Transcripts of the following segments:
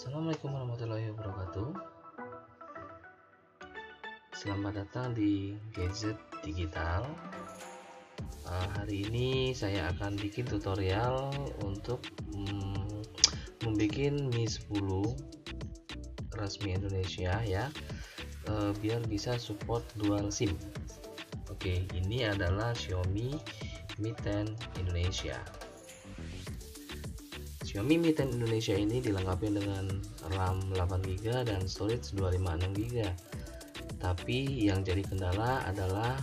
Assalamualaikum warahmatullahi wabarakatuh. Selamat datang di Gadget Digital. Hari ini saya akan bikin tutorial untuk membuat Mi 10 resmi Indonesia ya, biar bisa support dual SIM. Oke, ini adalah Xiaomi Mi 10 Indonesia. Xiaomi Mi 10 Indonesia ini dilengkapi dengan RAM 8GB dan storage 256GB. Tapi yang jadi kendala adalah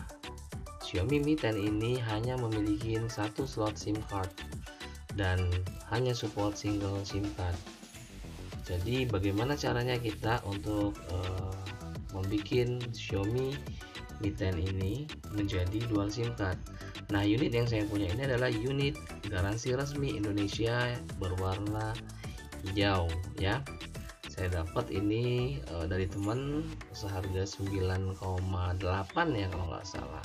Xiaomi Mi 10 ini hanya memiliki satu slot SIM card dan hanya support single SIM card. Jadi bagaimana caranya kita untuk membuat Xiaomi Mi 10 ini menjadi dual SIM card? Nah, unit yang saya punya ini adalah unit garansi resmi Indonesia berwarna hijau ya. Saya dapat ini dari teman seharga 9,8 ya kalau nggak salah.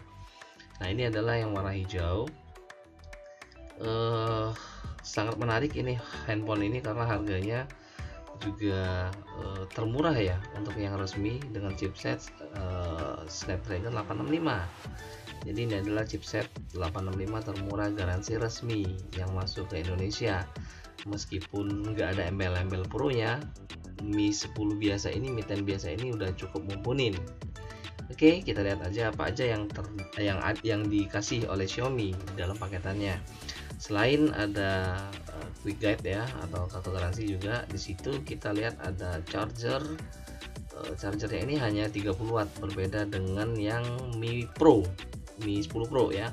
Nah, ini adalah yang warna hijau. Sangat menarik ini handphone ini karena harganya juga termurah ya untuk yang resmi dengan chipset Snapdragon 865. Jadi ini adalah chipset 865 termurah garansi resmi yang masuk ke Indonesia. Meskipun nggak ada embel-embel pro nya, Mi 10 biasa ini, Mi 10 biasa ini udah cukup mumpuni. Oke, kita lihat aja apa aja yang dikasih oleh Xiaomi dalam paketannya. Selain ada quick guide ya atau kartu garansi juga, di situ kita lihat ada charger. Chargernya ini hanya 30 watt, berbeda dengan yang Mi 10 Pro ya.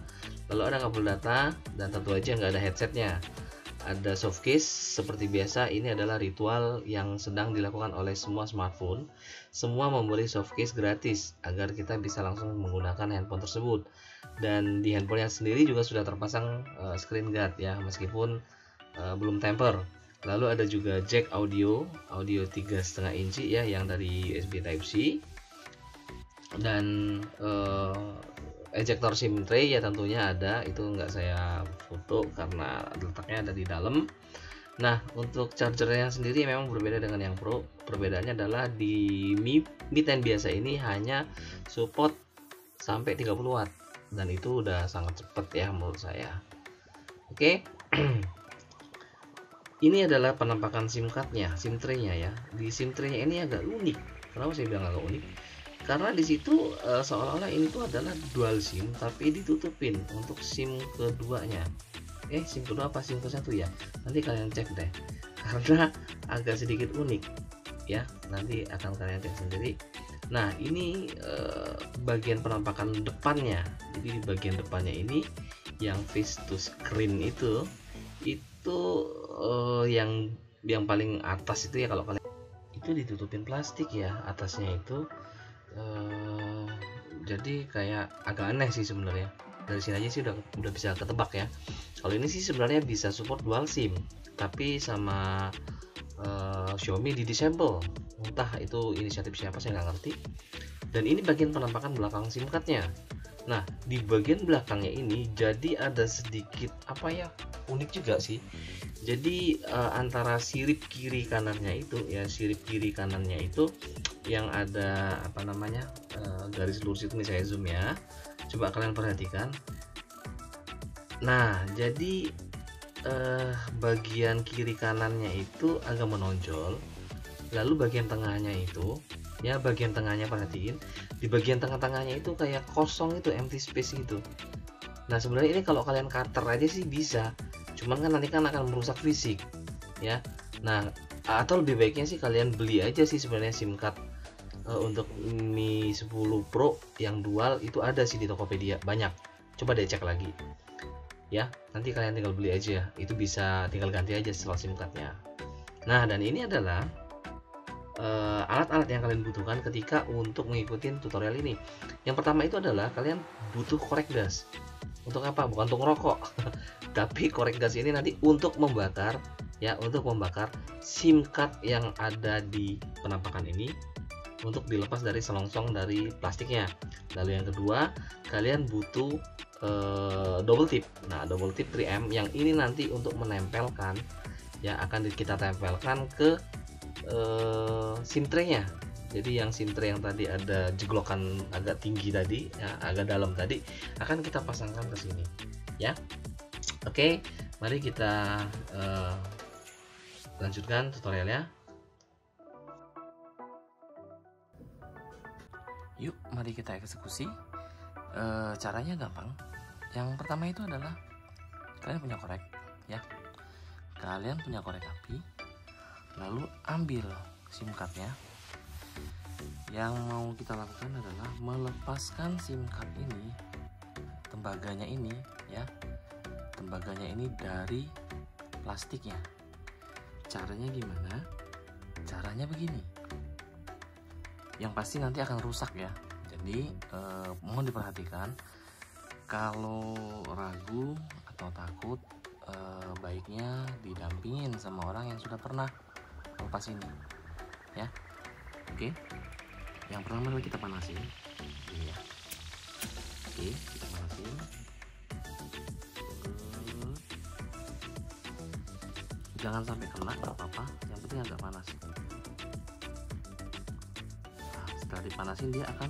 Lalu ada kabel data dan tentu aja nggak ada headsetnya. Ada softcase seperti biasa. Ini adalah ritual yang sedang dilakukan oleh semua smartphone. Semua memberi softcase gratis agar kita bisa langsung menggunakan handphone tersebut. Dan di handphonenya sendiri juga sudah terpasang screen guard ya, meskipun belum temper. Lalu ada juga jack audio 3,5 inci ya, yang dari USB Type C. Dan ejector SIM tray ya tentunya ada, itu nggak saya foto karena letaknya ada di dalam. Nah, untuk chargernya sendiri memang berbeda dengan yang Pro. Perbedaannya adalah di Mi 10 biasa ini hanya support sampai 30 watt dan itu udah sangat cepat ya menurut saya. Oke. Ini adalah penampakan SIM cardnya, SIM tray-nya ya. Di SIM tray-nya ini agak unik. Kenapa saya bilang agak unik? Karena di situ seolah-olah ini tuh adalah dual SIM tapi ditutupin untuk SIM keduanya. SIM kedua apa SIM ke satu ya? Nanti kalian cek deh. Karena agak sedikit unik ya. Nanti akan kalian cek sendiri. Nah, ini bagian penampakan depannya. Jadi di bagian depannya ini yang face to screen itu yang paling atas itu ya, kalau kalian itu ditutupin plastik ya atasnya itu. Jadi kayak agak aneh sih sebenarnya. Dari sini aja sih udah bisa ketebak ya. Kalau ini sih sebenarnya bisa support dual SIM, tapi sama Xiaomi di disable. Entah itu inisiatif siapa, saya nggak ngerti. Dan ini bagian penampakan belakang SIM cardnya. Nah, di bagian belakangnya ini jadi ada sedikit apa ya, unik juga sih. Jadi antara sirip kiri kanannya itu ya, sirip kiri kanannya itu yang ada apa namanya garis lurus itu nih, saya zoom ya, coba kalian perhatikan. Nah, jadi bagian kiri kanannya itu agak menonjol, lalu bagian tengahnya itu ya, bagian tengahnya perhatiin, di bagian tengah-tengahnya itu kayak kosong, itu empty space gitu. Nah, sebenarnya ini kalau kalian cutter aja sih bisa, cuman kan nanti kan akan merusak fisik ya. Nah, atau lebih baiknya sih kalian beli aja sih sebenarnya SIM card untuk Mi 10 Pro yang dual itu ada sih di Tokopedia, banyak. Coba deh cek lagi ya, nanti kalian tinggal beli aja, itu bisa tinggal ganti aja slot SIM cardnya. Nah, dan ini adalah alat-alat yang kalian butuhkan ketika untuk mengikuti tutorial ini. Yang pertama itu adalah kalian butuh korek gas. Untuk apa? Bukan untuk ngerokok tapi korek gas ini nanti untuk membakar ya, untuk membakar SIM card yang ada di penampakan ini untuk dilepas dari selongsong dari plastiknya. Lalu yang kedua, kalian butuh double tip. Nah, double tip 3M yang ini nanti untuk menempelkan ya, akan kita tempelkan ke SIM tray-nya. Jadi yang SIM tray yang tadi ada jeglokan agak tinggi tadi, ya, agak dalam tadi, akan kita pasangkan ke sini, ya. Oke, mari kita lanjutkan tutorialnya. Yuk, mari kita eksekusi. Caranya gampang. Yang pertama itu adalah kalian punya korek, ya. Kalian punya korek api, lalu ambil SIM cardnya. Yang mau kita lakukan adalah melepaskan SIM card ini, tembaganya ini, ya, tembaganya ini dari plastiknya. Caranya gimana? Caranya begini. Yang pasti nanti akan rusak ya. Jadi mohon diperhatikan. Kalau ragu atau takut, baiknya didampingin sama orang yang sudah pernah lepas ini, ya. Oke. Yang pertama kita panasin, ini ya. Oke, kita panasin. Jangan sampai kena, nggak apa-apa. Yang penting agak panas. Nah, setelah dipanasin dia akan,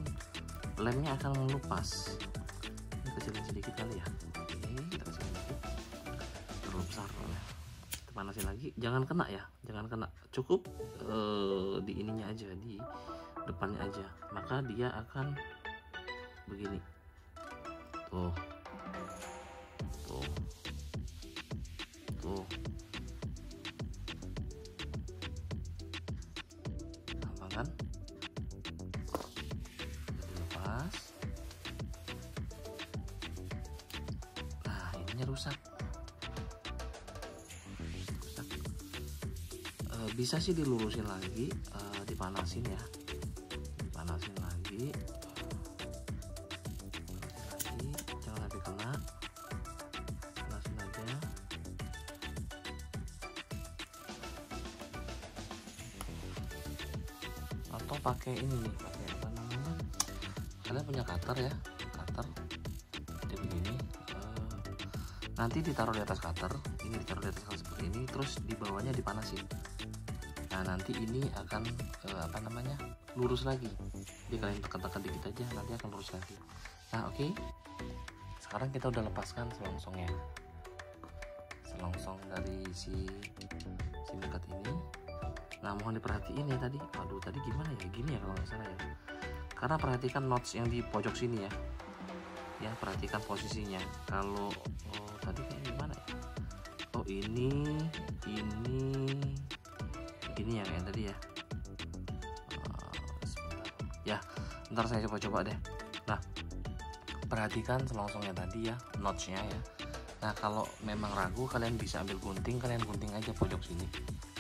lemnya akan melupas. Ini kecilin sedikit kali ya. Oke, kita kecilin sedikit. Terlalu besar ya. Kita panasin lagi. Jangan kena ya, jangan kena. Cukup di ininya aja, di depannya aja, maka dia akan begini. Tuh, tuh, tuh. Gampang kan? Lepas. Nah, ininya rusak. Bisa sih dilurusin lagi, dipanasin ya. Panasin lagi, jangan sampai kena, panasin aja. Atau pakai ini nih, pakai apa namanya, kalian punya cutter ya, cutter jadi begini. Nanti ditaruh di atas cutter, ini ditaruh di atas cutter seperti ini, terus di bawahnya dipanasin. Nah, nanti ini akan apa namanya, lurus lagi. Jadi kalian tekan-tekan dikit aja, nanti akan lurus lagi. Nah, oke. Sekarang kita udah lepaskan selongsongnya, selongsong dari si SIM card ini. Nah, mohon diperhatiin ya tadi. Aduh, tadi gimana ya? Gini ya kalau nggak salah ya. Karena perhatikan notch yang di pojok sini ya. Ya, perhatikan posisinya. Kalau tadi kayak gimana ya? Oh, ini ya kayak tadi ya. Ya, ntar saya coba deh. Nah, perhatikan selongsongnya tadi ya, notchnya ya. Nah, kalau memang ragu, kalian bisa ambil gunting, kalian gunting aja pojok sini.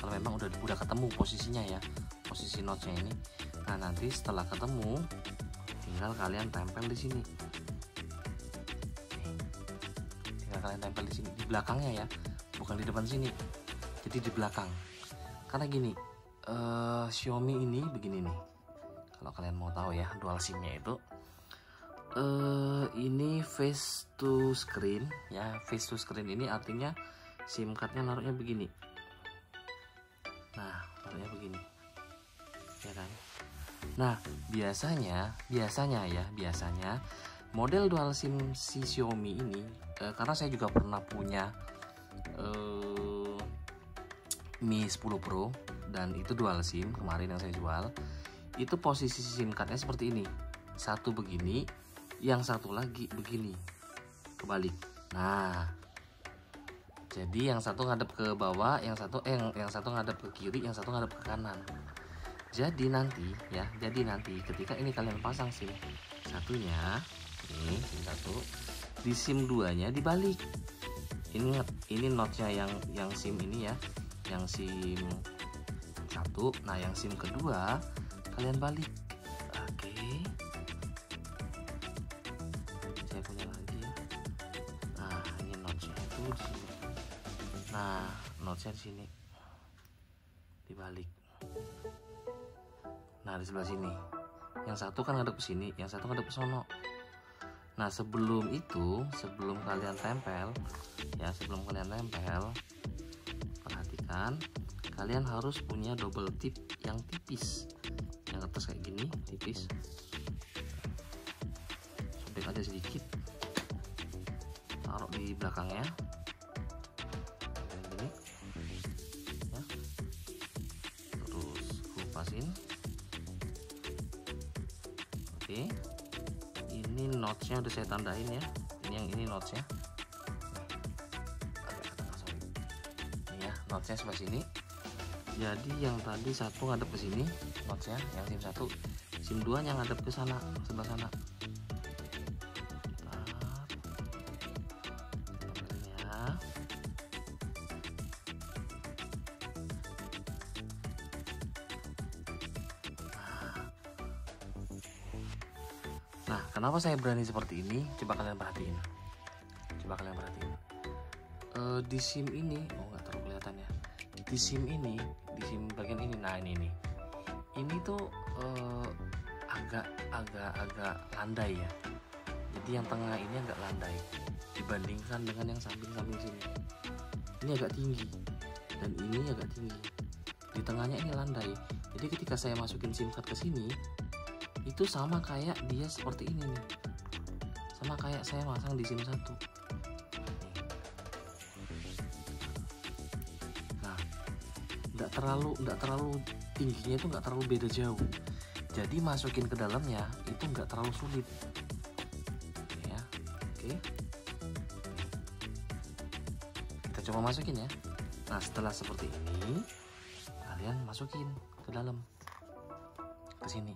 Kalau memang udah ketemu posisinya ya, posisi notchnya ini. Nah, nanti setelah ketemu, tinggal kalian tempel di sini. Tinggal kalian tempel di sini, di belakangnya ya, bukan di depan sini. Jadi di belakang. Karena gini, Xiaomi ini begini nih. Kalau kalian mau tahu ya, dual SIM-nya itu ini face to screen ya. Face to screen ini artinya SIM cardnya naruhnya begini. Nah, naruhnya begini, ya kan? Nah, biasanya model dual SIM si Xiaomi ini, karena saya juga pernah punya Mi 10 Pro dan itu dual SIM kemarin yang saya jual. Itu posisi SIM cardnya seperti ini, satu begini, yang satu lagi begini, kebalik. Nah, jadi yang satu ngadep ke bawah, yang satu ngadep ke kiri, yang satu ngadep ke kanan. Jadi nanti ketika ini kalian pasang SIM satunya, SIM satu, di SIM 2-nya dibalik. Ingat, ini notch-nya yang SIM ini ya, yang SIM satu. Nah, yang SIM kedua kalian balik. Oke. Saya punya lagi ya. Nah, ini notch-nya itu di sini. Nah, notch-nya di sini. Dibalik. Nah, di sebelah sini. Yang satu kan ngadep ke sini, yang satu ngadep ke sono. Nah, sebelum kalian tempel, perhatikan kalian harus punya double tip yang tipis, yang atas kayak gini tipis, sobek aja sedikit, taruh di belakangnya kayak gini ya, terus kupasin. Oke, ini notchnya udah saya tandain ya, ini notchnya, ini ya notchnya sebelah sini. Jadi yang tadi satu ngadep ke sini notchnya, yang SIM 1, SIM 2 nya ngadep ke sana, sebelah sana. Ya. Nah, kenapa saya berani seperti ini? Coba kalian perhatiin. Di SIM ini, nggak terlalu kelihatan ya. Di SIM ini, di SIM bagian ini, nah ini tuh agak landai ya. Jadi yang tengah ini agak landai dibandingkan dengan yang samping sini. Ini agak tinggi dan ini agak tinggi. Di tengahnya ini landai. Jadi ketika saya masukin SIM card ke sini, itu sama kayak dia seperti ini nih. Sama kayak saya masang di SIM 1. Nggak terlalu tingginya, itu nggak terlalu beda jauh, jadi masukin ke dalamnya itu nggak terlalu sulit ya. Oke, kita coba masukin ya. Nah, setelah seperti ini kalian masukin ke dalam, ke sini.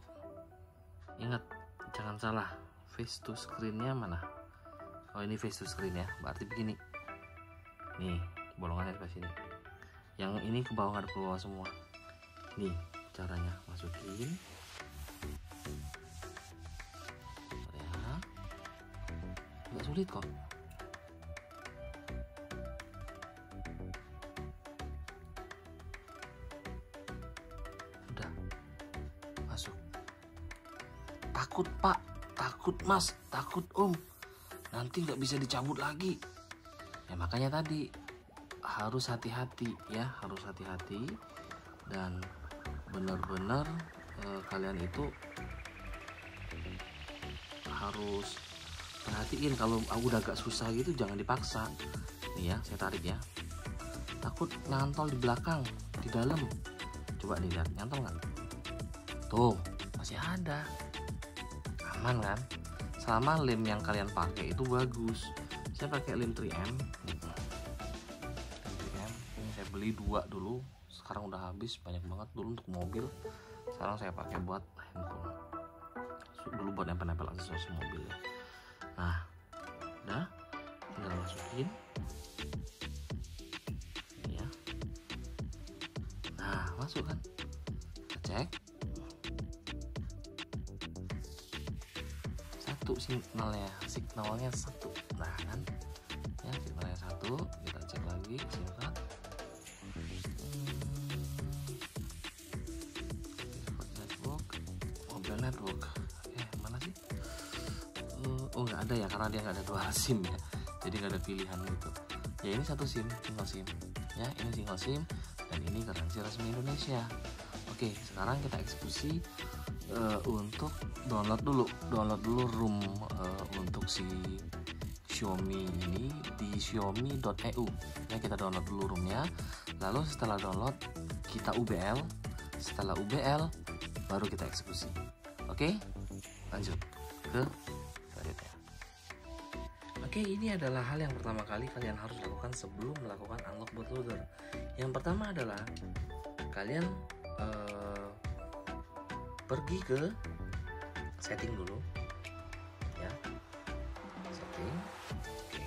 Ingat, jangan salah, face to screen-nya mana? Oh, ini face to screen ya, berarti begini nih, bolongannya sebelah sini. Yang ini ke bawah, ada ke bawah semua. Nih caranya, masukin ya, nggak sulit kok. Udah masuk. Takut Pak, takut Mas, takut Om, nanti nggak bisa dicabut lagi ya. Makanya tadi harus hati-hati ya, harus hati-hati, dan benar-benar kalian itu harus perhatiin. Kalau udah agak susah gitu jangan dipaksa. Nih ya, saya tarik ya, takut nyantol di belakang, di dalam. Coba nih lihat, nyantol nggak? Tuh masih ada, aman kan? Sama lem yang kalian pakai itu bagus. Saya pakai lem 3M. Beli 2 dulu, sekarang udah habis, banyak banget dulu untuk mobil. Sekarang saya pakai buat handphone. Dulu buat nempel-nempel aksesoris mobil ya. Nah, udah, tinggal masukin ini ya. Nah, masuk kan? Kita cek. Satu signalnya satu. Nah kan, ya signalnya satu. Kita cek lagi SIM card. Network, mana sih? Oh nggak ada ya, karena dia nggak ada dual SIM ya, jadi nggak ada pilihan gitu. Ya ini satu SIM, single SIM. Ya ini single SIM, dan ini garansi resmi Indonesia. Oke, sekarang kita eksekusi untuk download dulu ROM untuk si Xiaomi ini di xiaomi.eu. Ya, kita download dulu ROM-nya. Lalu setelah download kita UBL. Setelah UBL baru kita eksekusi. Oke, lanjut ke selanjutnya. Oke, ini adalah hal yang pertama kali kalian harus lakukan sebelum melakukan unlock bootloader. Yang pertama adalah kalian pergi ke setting dulu, ya, setting. Oke.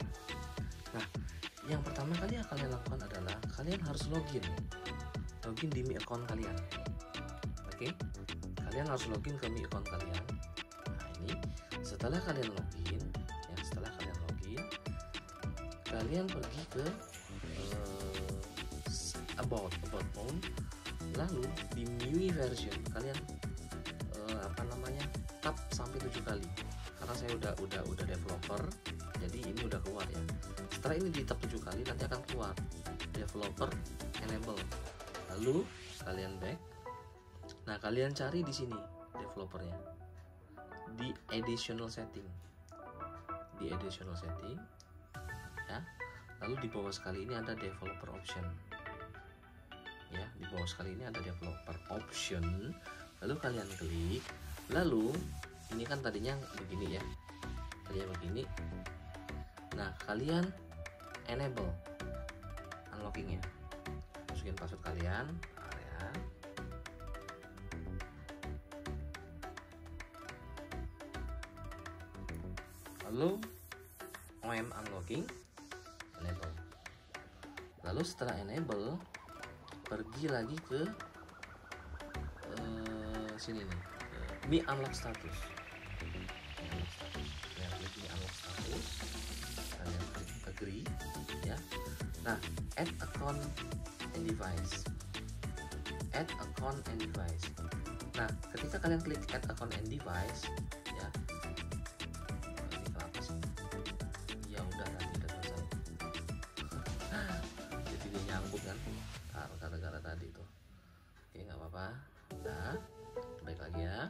Nah, yang pertama kali yang kalian lakukan adalah kalian harus login di Mi account kalian. Oke. Kalian harus login ke Mi account kalian. Nah, ini setelah kalian login, kalian pergi ke about phone, lalu di MIUI version kalian tap sampai 7 kali. Karena saya udah developer, jadi ini udah keluar ya. Setelah ini di tap 7 kali nanti akan keluar developer enable. lalu kalian back. Nah, kalian cari di sini developernya di additional setting, ya. Lalu di bawah sekali ini ada developer option, ya. Di bawah sekali ini ada developer option. Lalu kalian klik. Lalu ini kan tadinya begini ya, tadinya begini. Nah, kalian enable unlockingnya, masukin password kalian, area. Lalu OM unlocking, enable. Lalu setelah enable, pergi lagi ke sini nih, Mi unlock status. Kalian klik Mi unlock status, kalian klik agree, ya. Nah, add account and device. Add account and device. Nah, ketika kalian klik add account and device, ya. Ini kenapa sih? Ya udah, nanti udah selesai. Jadi dia nyambung kan? Gara-gara tadi tuh. Oke, nggak apa-apa. Nah, baik lagi ya.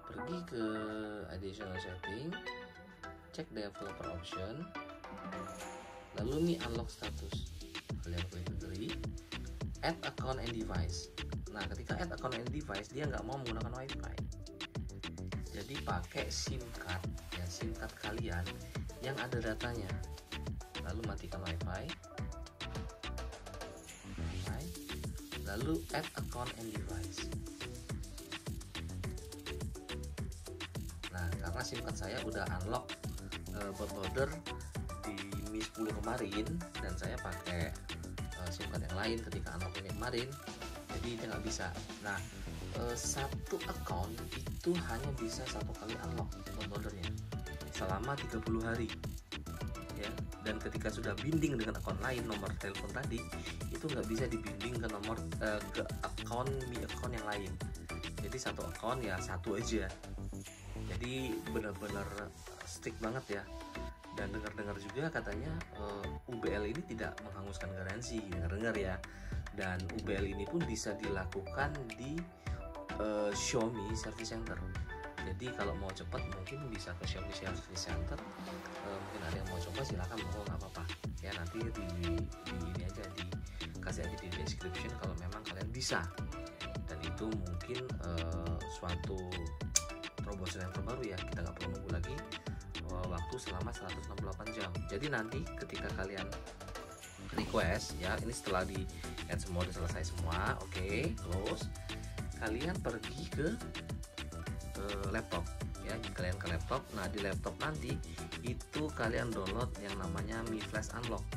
Pergi ke additional setting, cek developer option, lalu Mi unlock status. Kalian klik agree, add account and device. Nah, ketika add account and device, dia nggak mau menggunakan WiFi. Jadi pakai SIM card, ya, SIM card kalian yang ada datanya. Lalu matikan WiFi. Lalu add account and device. Nah, karena SIM card saya udah unlock bootloader di Mi 10 kemarin, dan saya pakai SIM card yang lain ketika unlock ini kemarin, jadi dia nggak bisa. Nah, satu account itu hanya bisa satu kali unlock bootloadernya selama 30 hari, ya. Dan ketika sudah binding dengan akun lain, nomor telepon tadi itu nggak bisa dibinding ke nomor ke akun Mi account yang lain. Jadi satu akun ya satu aja. Jadi benar-benar strict banget ya. Dan dengar-dengar juga katanya UBL ini tidak menghanguskan garansi, dengar-dengar ya. Dan UBL ini pun bisa dilakukan di Xiaomi Service Center. Jadi kalau mau cepat mungkin bisa ke Xiaomi Service Center. Mungkin ada yang mau coba, silakan, mau, nggak apa-apa ya. Nanti di ini aja, dikasih aja di description kalau memang kalian bisa. Dan itu mungkin suatu terobosan yang terbaru ya. Kita nggak perlu nunggu lagi waktu selama 168 jam. Jadi nanti ketika kalian request ya, ini setelah di add semua udah selesai semua, oke, close. Kalian pergi ke laptop ya, kalian ke laptop. Nah, di laptop nanti itu kalian download yang namanya Mi Flash Unlock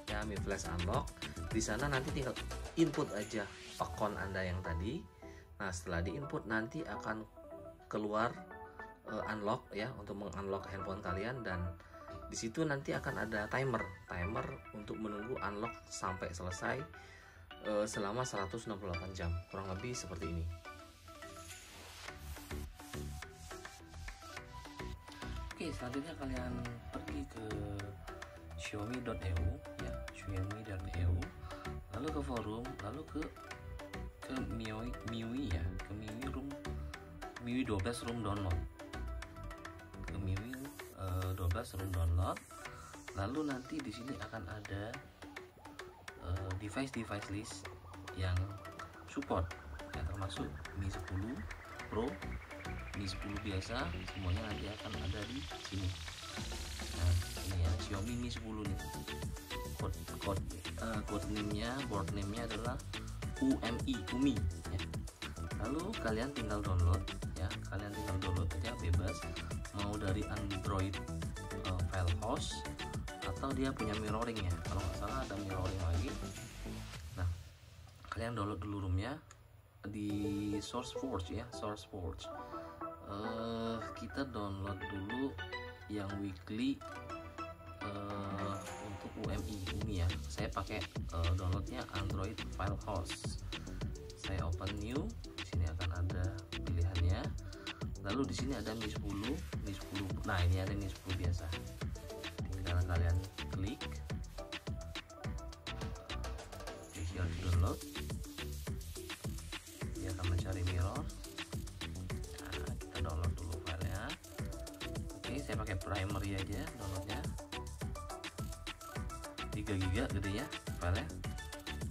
ya, Mi Flash Unlock. Di sana nanti tinggal input aja akun Anda yang tadi. Nah, setelah di input nanti akan keluar unlock ya, untuk mengunlock handphone kalian. Dan di situ nanti akan ada timer untuk menunggu unlock sampai selesai selama 168 jam, kurang lebih seperti ini. Oke, selanjutnya kalian pergi ke xiaomi.eu ya, xiaomi.eu, lalu ke forum, lalu ke MIUI ya, ke MIUI 12 room download, ke MIUI 12 room download. Lalu nanti di sini akan ada device list yang support ya, termasuk Mi 10 Pro, Mi 10 biasa, semuanya nanti akan ada di sini. Nah, ini ya, Xiaomi Mi 10 nih. Code name-nya, board name-nya adalah UMI ya. Lalu kalian tinggal download ya, kalian tinggal download aja bebas, mau dari Android file host atau dia punya mirroring ya, kalau nggak salah ada mirroring lagi. Nah, kalian download dulu roomnya di SourceForge ya, SourceForge. Kita download dulu yang weekly untuk UMI ya. Saya pakai downloadnya Android file host. Saya open new, di sini akan ada pilihannya. Lalu di sini ada Mi 10. Nah, ini ada Mi 10 biasa. Tinggal kalian klik here to download. saya pakai primary aja downloadnya, 3 GB gedenya filenya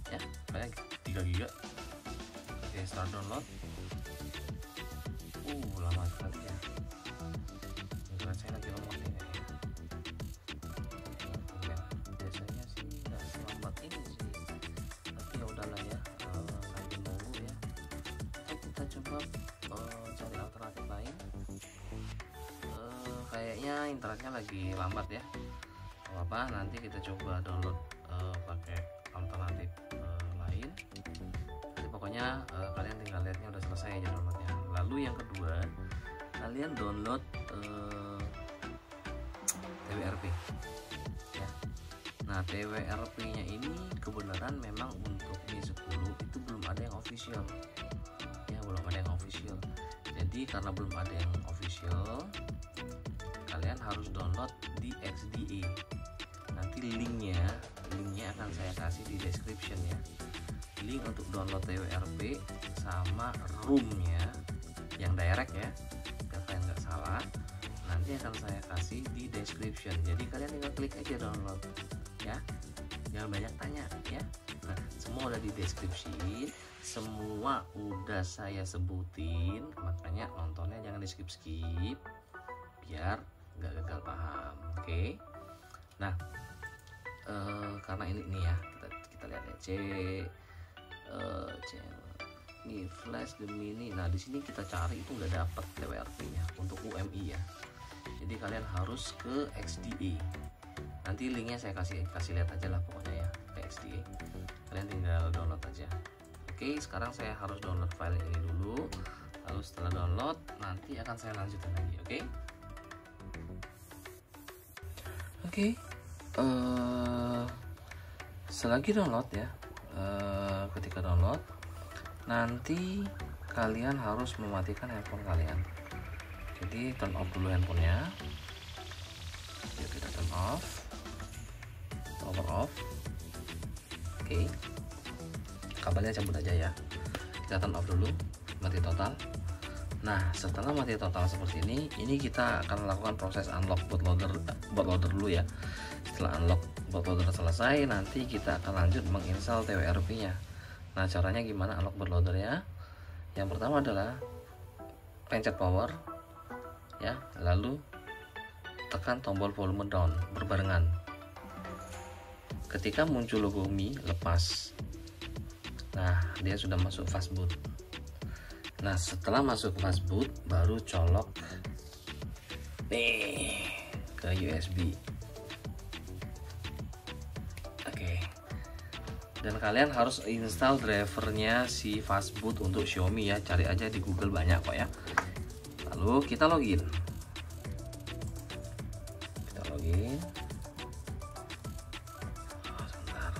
ya, filenya 3 GB. Oke, start download. Lama sekali ya, internet saya lagi lemot ini ya. Biasanya sih nggak selambat ini sih, tapi ya udahlah ya, sambil nunggu ya. Kita coba cari alternatif lain. Kayaknya internetnya lagi lambat ya, apa nanti kita coba download pakai alternatif lain. Jadi pokoknya kalian tinggal lihatnya udah selesai aja downloadnya. Lalu yang kedua, kalian download TWRP ya. Nah, TWRP nya ini kebenaran memang untuk Mi 10 itu belum ada yang official ya, belum ada yang official. Jadi karena belum ada yang official, kalian harus download di XDA. Nanti linknya akan saya kasih di description ya, link untuk download TWRP sama roomnya yang direct ya, biar kalian nggak salah. Nanti akan saya kasih di description, jadi kalian tinggal klik aja download ya, jangan banyak tanya ya. Nah, semua udah di deskripsi, semua udah saya sebutin, makanya nontonnya jangan di skip biar nggak gagal paham. Oke. Nah, karena ini nih ya, kita lihat ya, ini flash Gemini. Nah, di sini kita cari itu nggak dapat TWRP-nya untuk UMI ya. Jadi kalian harus ke XDA. Nanti linknya saya kasih lihat aja lah pokoknya ya, ke XDA. Kalian tinggal download aja. Oke, sekarang saya harus download file ini dulu. Lalu setelah download, nanti akan saya lanjutin lagi. Oke. Selagi download ya, ketika download nanti kalian harus mematikan handphone kalian. Jadi turn off dulu handphonenya. Yuk kita turn off, power off. Oke, kabelnya cabut aja ya. Kita turn off dulu, mati total. Nah, setelah mati total seperti ini kita akan melakukan proses unlock bootloader dulu ya. Setelah unlock bootloader selesai, nanti kita akan lanjut menginstal TWRP-nya. Nah, caranya gimana unlock bootloader ya? Yang pertama adalah pencet power ya, lalu tekan tombol volume down berbarengan. Ketika muncul logo Mi, lepas. Nah, dia sudah masuk fastboot. Nah, setelah masuk fastboot, baru colok nih ke USB. Oke. Dan kalian harus install drivernya si fastboot untuk Xiaomi ya, cari aja di Google banyak kok ya. Lalu kita login. Sebentar.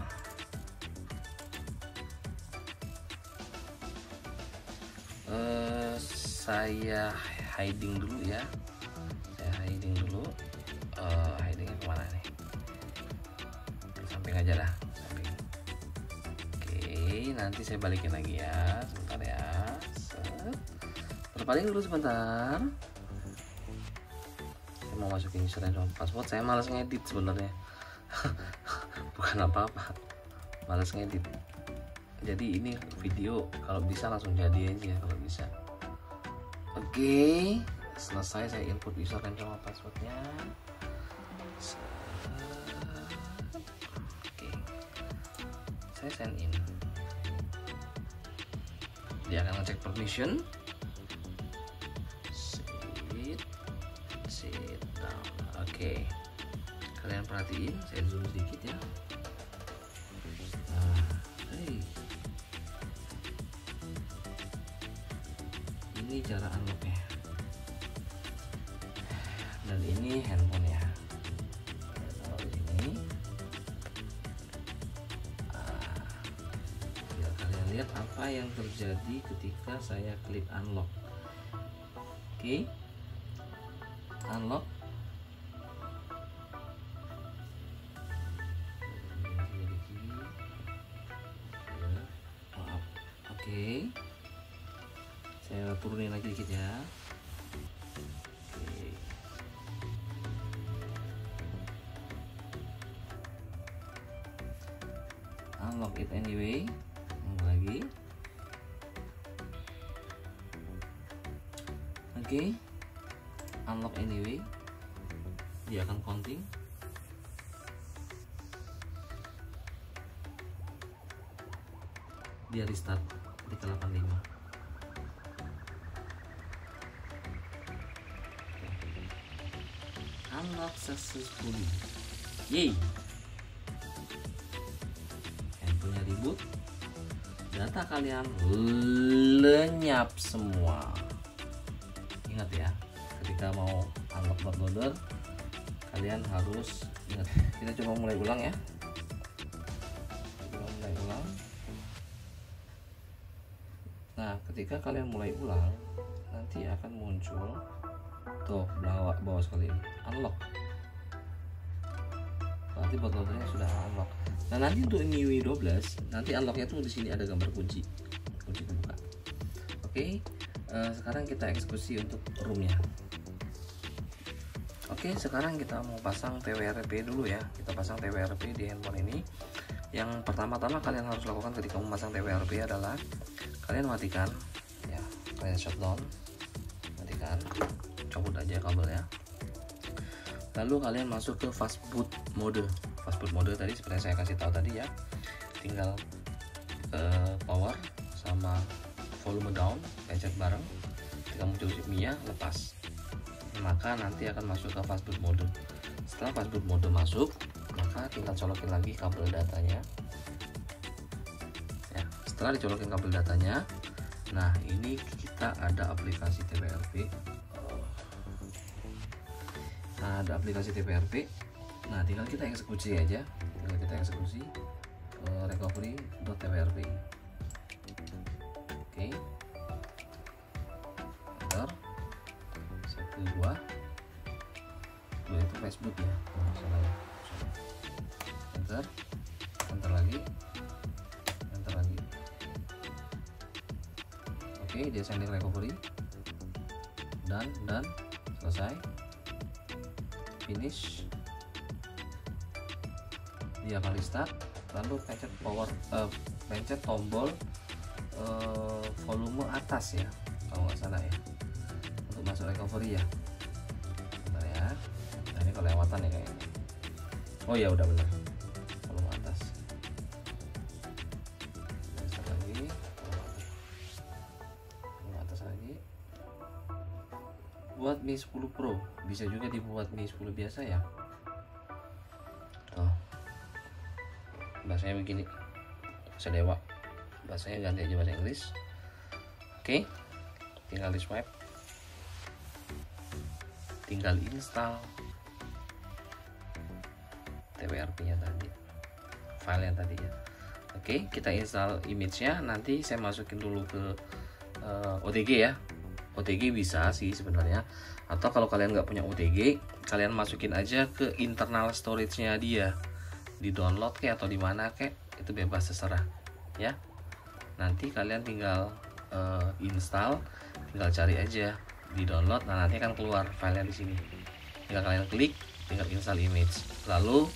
Saya hiding dulu ya. Hidingnya kemana nih? Di samping aja lah. Nanti saya balikin lagi ya, sebentar ya. Berpaling dulu sebentar. Saya mau masukin username sama password. Saya malas ngedit sebenarnya. Bukan apa-apa, malas ngedit. Jadi ini video kalau bisa langsung jadi aja kalau bisa. Oke, selesai saya input username sama passwordnya. Oke, saya sign in. Dia akan ngecek permission. Sit down. Oke. Kalian perhatiin, saya zoom sedikit ya. Ini cara unlocknya. Dan ini handphonenya. Taruh ini. Lihat apa yang terjadi ketika saya klik unlock. Oke. Unlock. Oke. Saya turunin lagi dikit ya. Oke. unlock it anyway. Lagi. Oke. Unlock anyway. Dia akan counting. Dia restart di 85. Unlock successfully. Yeay. Handphonenya reboot. Data kalian lenyap semua. Ingat ya, ketika mau unlock bootloader, kalian harus ingat. Kita coba mulai ulang ya. Nah, ketika kalian mulai ulang, nanti akan muncul tuh bawah sekali ini, unlock. Berarti bootloadernya sudah unlock. Nah, nanti untuk MIUI 12, nanti unlocknya tuh di sini ada gambar kunci kebuka. Oke, sekarang kita eksekusi untuk roomnya. Oke, sekarang kita mau pasang TWRP dulu ya. Kita pasang TWRP di handphone ini. Yang pertama-tama kalian harus lakukan ketika memasang TWRP adalah kalian matikan ya, kalian shutdown, matikan, copot aja kabelnya. Lalu kalian masuk ke fastboot mode. Fastboot mode tadi seperti yang saya kasih tahu tadi ya, tinggal power sama volume down, pencet bareng. Ketika muncul Mi-nya lepas, maka nanti akan masuk ke fastboot mode. Setelah fastboot mode masuk, maka tinggal colokin lagi kabel datanya. Setelah dicolokin kabel datanya, nah ini kita ada aplikasi TWRP. Nah, ada aplikasi TWRP. Nah, tinggal kita eksekusi aja. Tinggal kita eksekusi recovery.twrp. Oke. Enter. 1 2 itu Facebook ya. Oh, salah ya. Enter. Enter lagi. Enter lagi. Oke, dia sending recovery. Dan selesai. Finish. Dia akan restart, lalu pencet tombol volume atas ya, kalau nggak salah ya, untuk masuk recovery ya. Bentar ya. Nah, ini kelewatan ya kayaknya. Oh ya, udah benar. Volume atas. Restart lagi. Volume atas lagi. Buat Mi 10 Pro, bisa juga dibuat Mi 10 biasa ya. Tuh. Bahasanya begini, bahasa dewa, bahasanya ganti aja bahasa Inggris. Oke, tinggal di swipe, tinggal install TWRP nya tadi, file yang tadi ya. Oke, kita install image-nya. Nanti saya masukin dulu ke OTG ya. OTG bisa sih sebenarnya, atau kalau kalian nggak punya OTG, kalian masukin aja ke internal storage-nya dia, di download kayak atau di mana kayak, itu bebas terserah ya. Nanti kalian tinggal install, tinggal cari aja di download. Nah, nanti akan keluar filenya di sini. Tinggal kalian klik, tinggal install image, lalu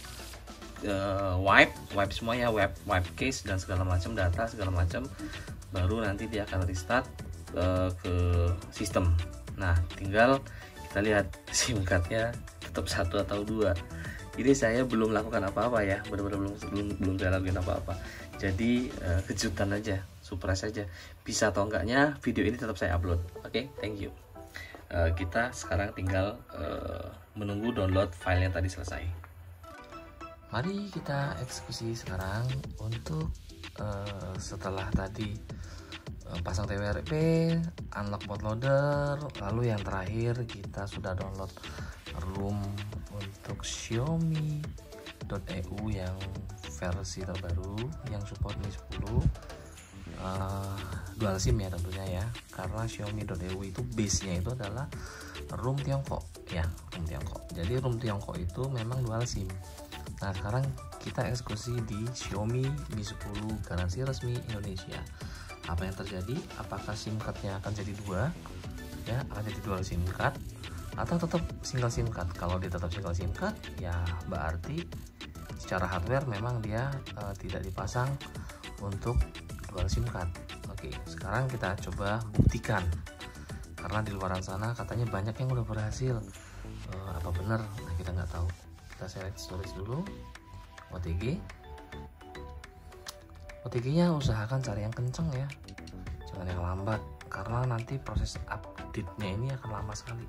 wipe semuanya, wipe case dan segala macam, data segala macam, baru nanti dia akan restart ke sistem. Nah, tinggal kita lihat SIM cardnya tetap 1 atau 2. Ini saya belum lakukan apa-apa ya, benar-benar belum saya lakukan apa-apa. Jadi kejutan aja, surprise aja. Bisa atau enggaknya video ini tetap saya upload. Oke, thank you. Kita sekarang tinggal menunggu download file yang tadi selesai. Mari kita eksekusi sekarang untuk setelah tadi pasang TWRP, unlock bootloader, lalu yang terakhir kita sudah download ROM untuk Xiaomi.eu yang versi terbaru yang support Mi 10, dual SIM ya tentunya ya, karena Xiaomi.eu itu base-nya itu adalah ROM Tiongkok ya, ROM Tiongkok. Jadi ROM Tiongkok itu memang dual SIM. Nah, sekarang kita eksekusi di Xiaomi Mi 10 garansi resmi Indonesia. Apa yang terjadi? Apakah SIM cardnya akan jadi 2 ya, akan jadi dual SIM card atau tetap single SIM card? Kalau dia tetap single SIM card ya berarti secara hardware memang dia tidak dipasang untuk dual SIM card. Oke, sekarang kita coba buktikan, karena di luar sana katanya banyak yang udah berhasil. Apa benar? Nah, kita nggak tahu. Kita select storage dulu, OTG. OTG-nya usahakan cari yang kenceng ya, jangan yang lambat, karena nanti proses update-nya ini akan lama sekali.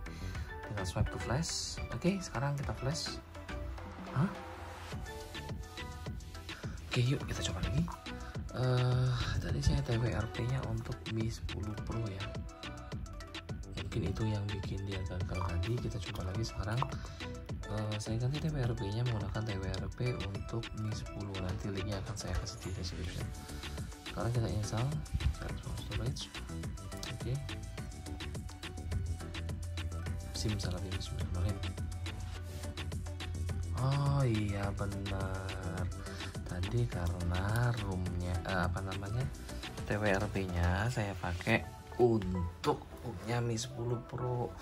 Tinggal swipe to flash. Oke, sekarang kita flash. Oke, yuk kita coba lagi. Tadi saya TWRP-nya untuk Mi 10 Pro ya. Mungkin itu yang bikin dia gagal tadi. Kita coba lagi sekarang. Saya ganti TWRP-nya menggunakan TWRP untuk Mi 10. Nanti linknya akan saya kasih di description. Sekarang kita install storage. Oke. SIM salah pilih, bismillahirrahmanirrahim. Oh iya benar. Tadi karena roomnya TWRP-nya saya pakai untuk roomnya Mi 10 Pro.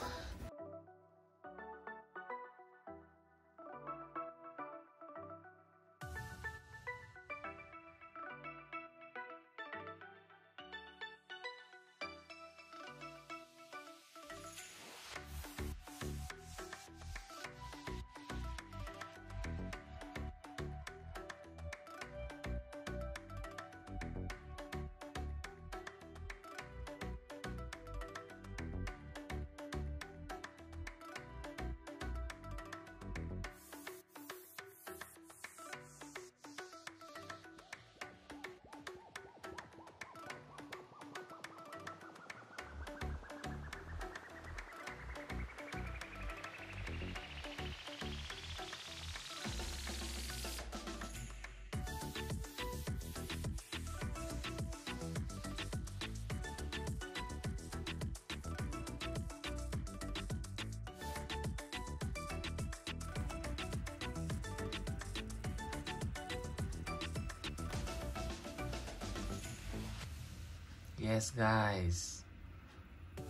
Yes guys,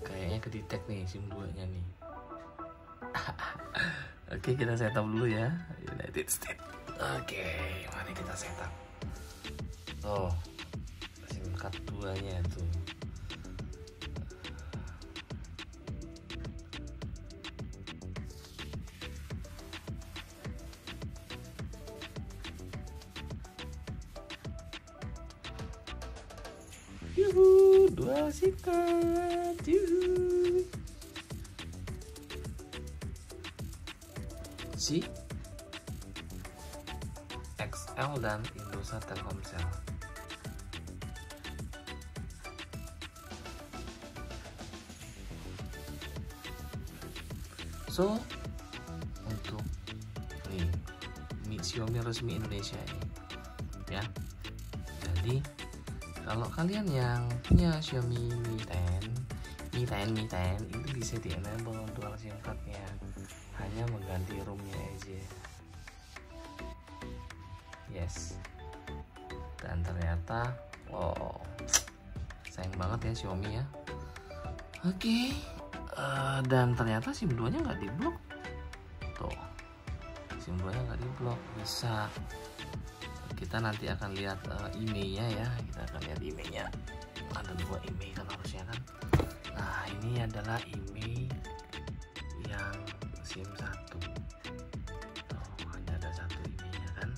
kayaknya kedetek nih SIM 2 nya nih. Oke, kita setup dulu ya, United States. Oke, mari kita setup. Tuh, SIM card 2 nya tuh. Yuhu, dual SIM card. Yuhu. Si XL dan Indosat Telkomsel. So untuk nih Xiaomi resmi Indonesia ini ya. Jadi kalau kalian yang punya Xiaomi Mi 10 itu bisa di enable dual SIM cardnya, hanya mengganti roomnya aja. Yes. Dan ternyata wow, sayang banget ya Xiaomi ya. Oke. Dan ternyata SIM 2 nya nggak diblok. Tuh, SIM 2 nya nggak diblok, bisa. Kita nanti akan lihat emailnya ya. Kita akan lihat emailnya. Ada 2 email kan harusnya kan. Nah, ini adalah email yang SIM 1. Tuh, hanya ada 1 emailnya kan.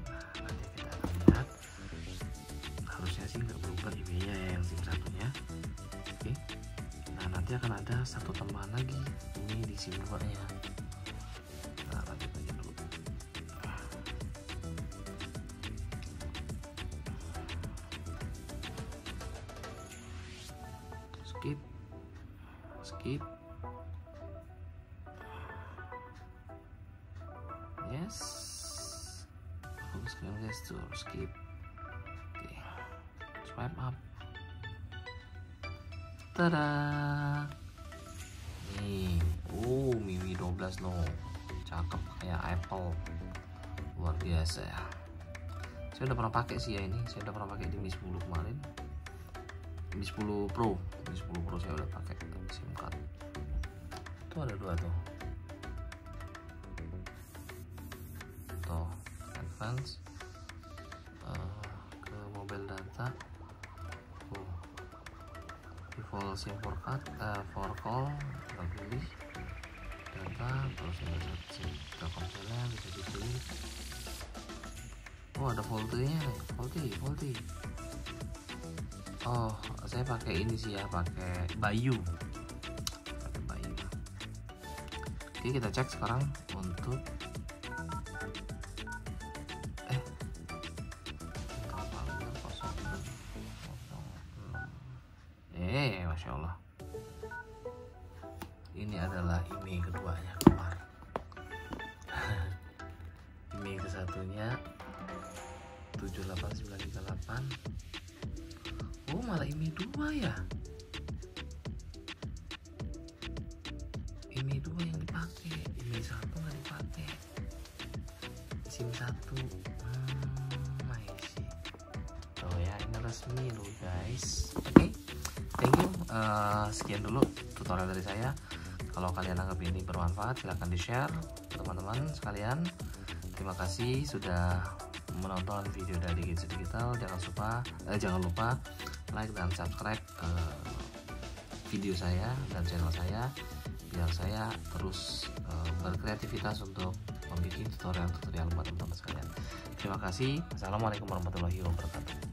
Nah, nanti kita akan lihat. Harusnya sih nggak berubah emailnya ya, yang SIM 1 nya. Oke. Nah, nanti akan ada 1 tambahan lagi ini di SIM 2 nya. Nah, lanjut aja dulu. Skip. Yes. Fokus screen gesture. Skip. Oke. Swipe up. Tada. Nih. MIUI 12 loh. Cakep kayak Apple. Luar biasa ya. Saya udah pernah pakai sih ya ini. Saya udah pernah pakai di Mi 10 kemarin. Mi 10 Pro. Mi 10 Pro saya udah pakai SIM card. Tuh ada 2 tuh. Tuh. advance, ke mobile data, default SIM for call, kita pilih data, terus ada SIM Telkomselnya bisa dipilih. Oh, ada voltenya, volti. Oh, saya pakai ini sih ya, pakai Bayu. Oke, kita cek sekarang untuk Masya Allah, ini adalah IMEI keduanya keluar. IMEI ke satunya 78938. Oh, malah IMEI 2 ya. IMEI 2 yang dipakai, IMEI 1 nggak dipakai. SIM 1. Masih. Oh ya, ini resmi loh guys. Oke. Thank you. Sekian dulu tutorial dari saya. Kalau kalian anggap ini bermanfaat, silahkan di-share ke teman-teman sekalian. Terima kasih sudah menonton video dari Gadget Digital. Jangan lupa like dan subscribe video saya dan channel saya, biar saya terus berkreativitas untuk membuat tutorial-tutorial buat teman-teman sekalian. Terima kasih. Assalamualaikum warahmatullahi wabarakatuh.